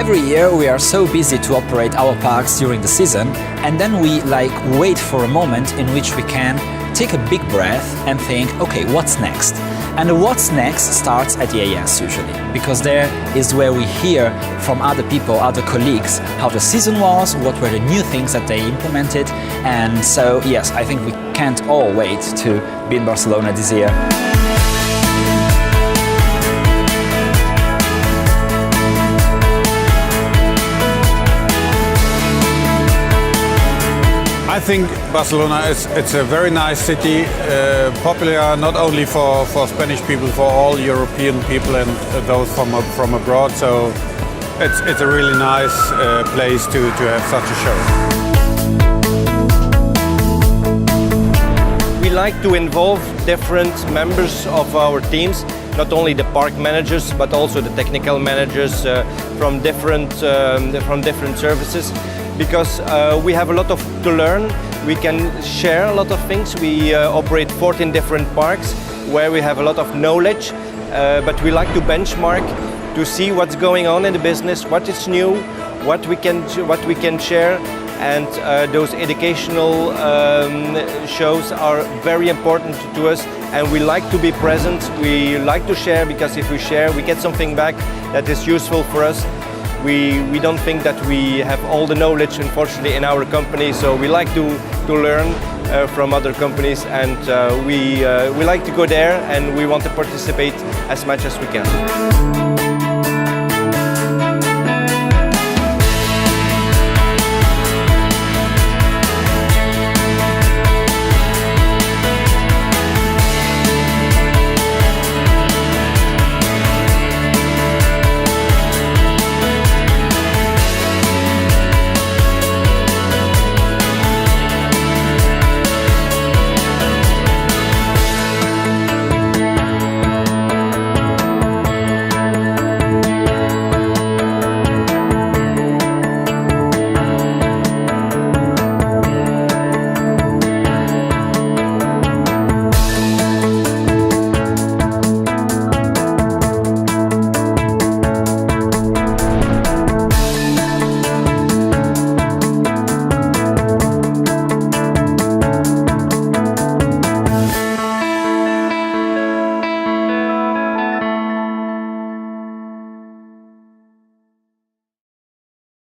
every year we are so busy to operate our parks during the season, and then we wait for a moment in which we can take a big breath and think, okay, what's next? And the what's next starts at EAS usually, because there is where we hear from other people, other colleagues, how the season was, what were the new things that they implemented. And so, yes, I think we can't all wait to be in Barcelona this year. I think Barcelona it's a very nice city, popular not only for Spanish people, for all European people and those from abroad. So it's a really nice place to have such a show. We like to involve different members of our teams, not only the park managers but also the technical managers from different services. Because we have a lot to learn, we can share a lot of things. We operate 14 different parks where we have a lot of knowledge, but we like to benchmark to see what's going on in the business, what is new, what we can share, and those educational shows are very important to us, and we like to be present. We like to share, because if we share, we get something back that is useful for us. We don't think that we have all the knowledge, unfortunately, in our company, so we like to learn from other companies, and we like to go there, and we want to participate as much as we can.